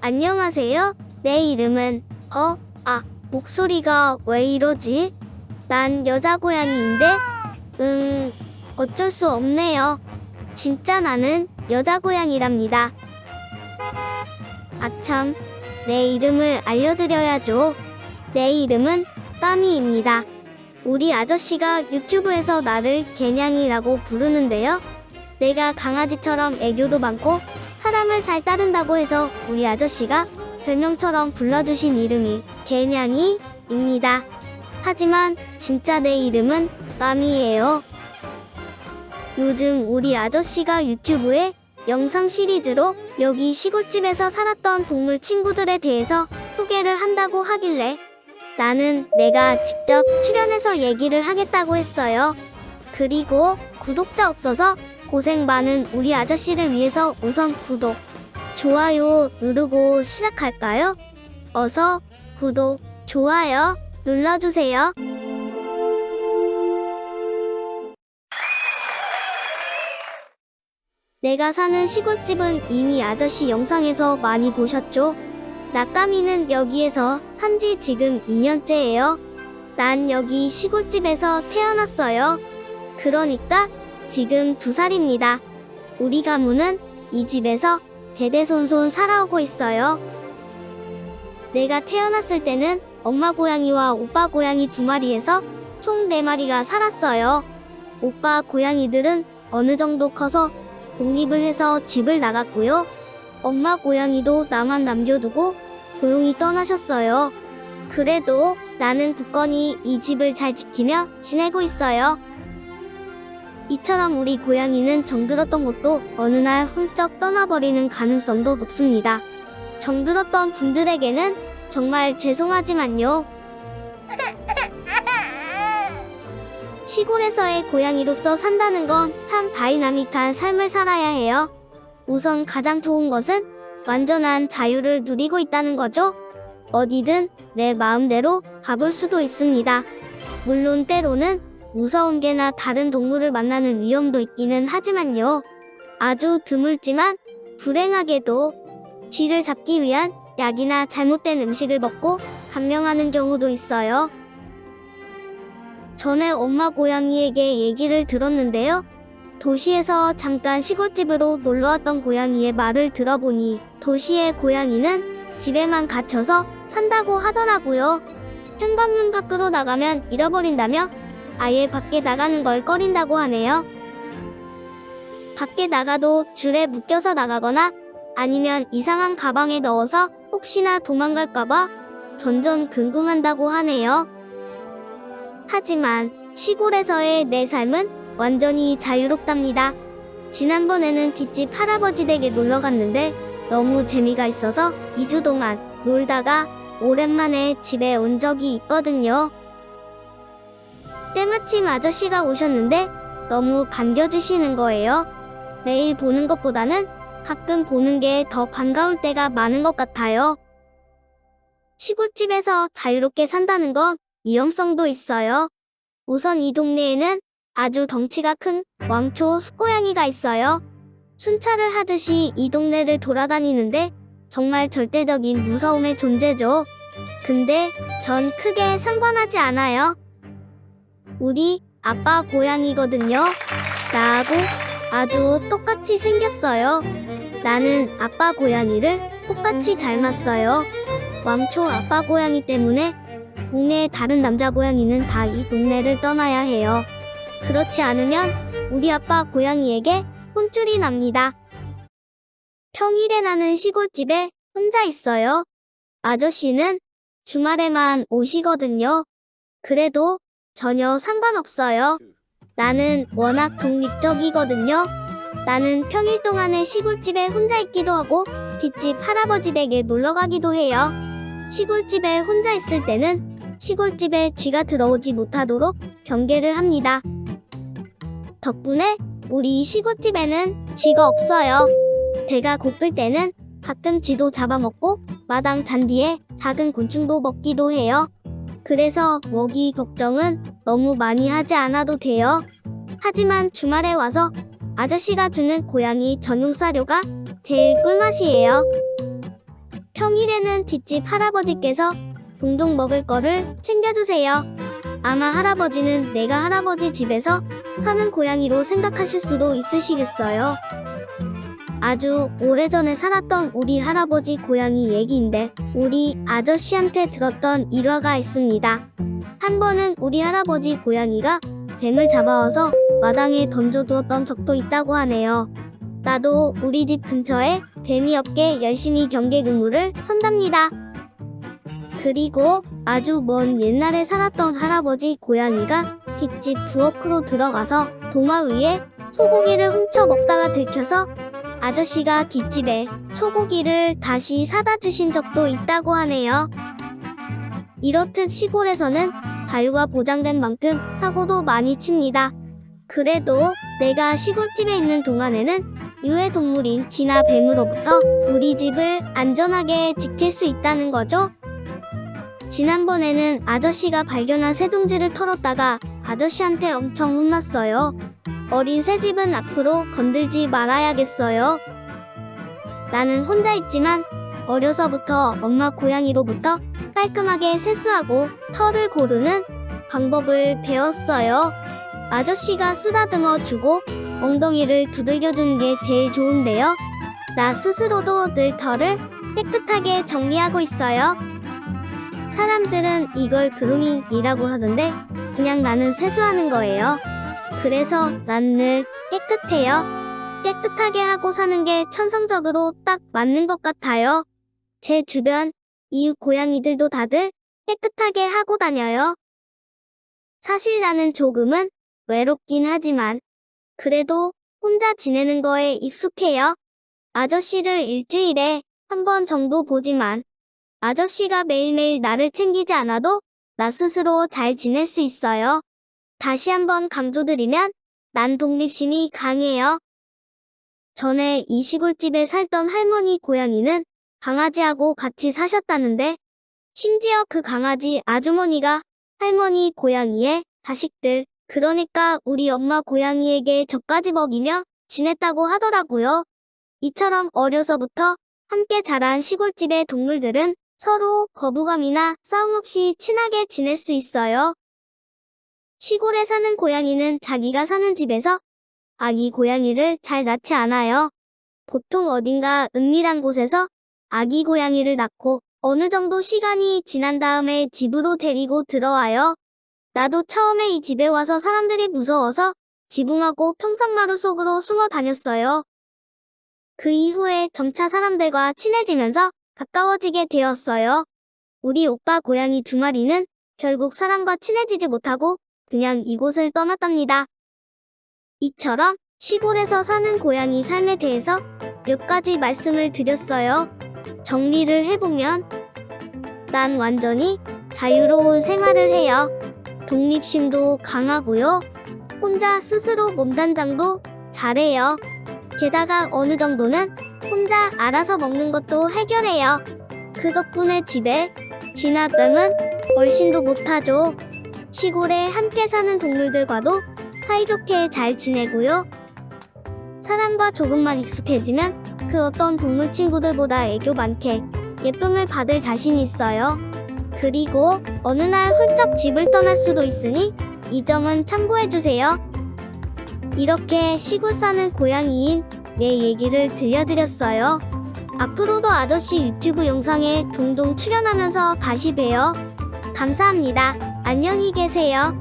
안녕하세요. 내 이름은 목소리가 왜 이러지? 난 여자 고양이인데 어쩔 수 없네요. 진짜 나는 여자 고양이랍니다. 아참, 내 이름을 알려드려야죠. 내 이름은 까미입니다. 우리 아저씨가 유튜브에서 나를 개냥이라고 부르는데요. 내가 강아지처럼 애교도 많고 사람을 잘 따른다고 해서 우리 아저씨가 별명처럼 불러주신 이름이 개냥이입니다. 하지만 진짜 내 이름은 까미예요. 요즘 우리 아저씨가 유튜브에 영상 시리즈로 여기 시골집에서 살았던 동물 친구들에 대해서 소개를 한다고 하길래 나는 내가 직접 출연해서 얘기를 하겠다고 했어요. 그리고 구독자 없어서 고생 많은 우리 아저씨를 위해서 우선 구독, 좋아요 누르고 시작할까요? 어서 구독, 좋아요 눌러주세요. 내가 사는 시골집은 이미 아저씨 영상에서 많이 보셨죠? 나까미는 여기에서 산지 지금 2년째예요. 난 여기 시골집에서 태어났어요. 그러니까 지금 2살입니다. 우리 가문은 이 집에서 대대손손 살아오고 있어요. 내가 태어났을 때는 엄마 고양이와 오빠 고양이 2마리에서 총 4마리가 살았어요. 오빠 고양이들은 어느 정도 커서 독립을 해서 집을 나갔고요. 엄마 고양이도 나만 남겨두고 조용히 떠나셨어요. 그래도 나는 굳건히 이 집을 잘 지키며 지내고 있어요. 이처럼 우리 고양이는 정들었던 것도 어느 날 훌쩍 떠나버리는 가능성도 높습니다. 정들었던 분들에게는 정말 죄송하지만요. 시골에서의 고양이로서 산다는 건 참 다이나믹한 삶을 살아야 해요. 우선 가장 좋은 것은 완전한 자유를 누리고 있다는 거죠. 어디든 내 마음대로 가볼 수도 있습니다. 물론 때로는 무서운 개나 다른 동물을 만나는 위험도 있기는 하지만요. 아주 드물지만 불행하게도 쥐를 잡기 위한 약이나 잘못된 음식을 먹고 감명하는 경우도 있어요. 전에 엄마 고양이에게 얘기를 들었는데요. 도시에서 잠깐 시골집으로 놀러왔던 고양이의 말을 들어보니 도시의 고양이는 집에만 갇혀서 산다고 하더라고요. 현관문 밖으로 나가면 잃어버린다며 아예 밖에 나가는 걸 꺼린다고 하네요. 밖에 나가도 줄에 묶여서 나가거나 아니면 이상한 가방에 넣어서 혹시나 도망갈까봐 전전긍긍한다고 하네요. 하지만 시골에서의 내 삶은 완전히 자유롭답니다. 지난번에는 뒷집 할아버지 댁에 놀러 갔는데 너무 재미가 있어서 2주 동안 놀다가 오랜만에 집에 온 적이 있거든요. 때마침 아저씨가 오셨는데 너무 반겨주시는 거예요. 매일 보는 것보다는 가끔 보는 게 더 반가울 때가 많은 것 같아요. 시골집에서 자유롭게 산다는 건 위험성도 있어요. 우선 이 동네에는 아주 덩치가 큰 왕초 숫고양이가 있어요. 순찰을 하듯이 이 동네를 돌아다니는데 정말 절대적인 무서움의 존재죠. 근데 전 크게 상관하지 않아요. 우리 아빠 고양이거든요. 나하고 아주 똑같이 생겼어요. 나는 아빠 고양이를 똑같이 닮았어요. 왕초 아빠 고양이 때문에 동네의 다른 남자 고양이는 다 이 동네를 떠나야 해요. 그렇지 않으면 우리 아빠 고양이에게 혼쭐이 납니다. 평일에 나는 시골집에 혼자 있어요. 아저씨는 주말에만 오시거든요. 그래도 전혀 상관없어요. 나는 워낙 독립적이거든요. 나는 평일 동안에 시골집에 혼자 있기도 하고 뒷집 할아버지 댁에 놀러 가기도 해요. 시골집에 혼자 있을 때는 시골집에 쥐가 들어오지 못하도록 경계를 합니다. 덕분에 우리 시골집에는 쥐가 없어요. 배가 고플 때는 가끔 쥐도 잡아먹고 마당 잔디에 작은 곤충도 먹기도 해요. 그래서 먹이 걱정은 너무 많이 하지 않아도 돼요. 하지만 주말에 와서 아저씨가 주는 고양이 전용 사료가 제일 꿀맛이에요. 평일에는 뒷집 할아버지께서 동동 먹을 거를 챙겨주세요. 아마 할아버지는 내가 할아버지 집에서 사는 고양이로 생각하실 수도 있으시겠어요. 아주 오래전에 살았던 우리 할아버지 고양이 얘기인데 우리 아저씨한테 들었던 일화가 있습니다. 한 번은 우리 할아버지 고양이가 뱀을 잡아와서 마당에 던져두었던 적도 있다고 하네요. 나도 우리 집 근처에 뱀이 없게 열심히 경계 근무를 선답니다. 그리고 아주 먼 옛날에 살았던 할아버지 고양이가 뒷집 부엌으로 들어가서 도마 위에 소고기를 훔쳐 먹다가 들켜서 아저씨가 뒷집에 소고기를 다시 사다 주신 적도 있다고 하네요. 이렇듯 시골에서는 자유가 보장된 만큼 사고도 많이 칩니다. 그래도 내가 시골집에 있는 동안에는 유해동물인 쥐나 뱀으로부터 우리 집을 안전하게 지킬 수 있다는 거죠. 지난번에는 아저씨가 발견한 새둥지를 털었다가 아저씨한테 엄청 혼났어요. 어린 새집은 앞으로 건들지 말아야겠어요. 나는 혼자 있지만 어려서부터 엄마 고양이로부터 깔끔하게 세수하고 털을 고르는 방법을 배웠어요. 아저씨가 쓰다듬어 주고 엉덩이를 두들겨 주는 게 제일 좋은데요. 나 스스로도 늘 털을 깨끗하게 정리하고 있어요. 사람들은 이걸 그루밍이라고 하던데 그냥 나는 세수하는 거예요. 그래서 난 늘 깨끗해요. 깨끗하게 하고 사는 게 천성적으로 딱 맞는 것 같아요. 제 주변 이웃 고양이들도 다들 깨끗하게 하고 다녀요. 사실 나는 조금은 외롭긴 하지만 그래도 혼자 지내는 거에 익숙해요. 아저씨를 일주일에 한 번 정도 보지만 아저씨가 매일매일 나를 챙기지 않아도 나 스스로 잘 지낼 수 있어요. 다시 한번 강조드리면 난 독립심이 강해요. 전에 이 시골집에 살던 할머니 고양이는 강아지하고 같이 사셨다는데 심지어 그 강아지 아주머니가 할머니 고양이의 자식들, 그러니까 우리 엄마 고양이에게 젖까지 먹이며 지냈다고 하더라고요. 이처럼 어려서부터 함께 자란 시골집의 동물들은 서로 거부감이나 싸움 없이 친하게 지낼 수 있어요. 시골에 사는 고양이는 자기가 사는 집에서 아기 고양이를 잘 낳지 않아요. 보통 어딘가 은밀한 곳에서 아기 고양이를 낳고 어느 정도 시간이 지난 다음에 집으로 데리고 들어와요. 나도 처음에 이 집에 와서 사람들이 무서워서 지붕하고 평상마루 속으로 숨어 다녔어요. 그 이후에 점차 사람들과 친해지면서 가까워지게 되었어요. 우리 오빠 고양이 2마리는 결국 사람과 친해지지 못하고 그냥 이곳을 떠났답니다. 이처럼 시골에서 사는 고양이 삶에 대해서 몇 가지 말씀을 드렸어요. 정리를 해보면 난 완전히 자유로운 생활을 해요. 독립심도 강하고요. 혼자 스스로 몸단장도 잘해요. 게다가 어느 정도는 혼자 알아서 먹는 것도 해결해요. 그 덕분에 집에 쥐나 뱀은 얼씬도 못하죠. 시골에 함께 사는 동물들과도 사이좋게 잘 지내고요. 사람과 조금만 익숙해지면 그 어떤 동물 친구들보다 애교 많게 예쁨을 받을 자신이 있어요. 그리고 어느 날 훌쩍 집을 떠날 수도 있으니 이 점은 참고해주세요. 이렇게 시골 사는 고양이인 내 얘기를 들려드렸어요. 앞으로도 아저씨 유튜브 영상에 종종 출연하면서 다시 봬요. 감사합니다. 안녕히 계세요.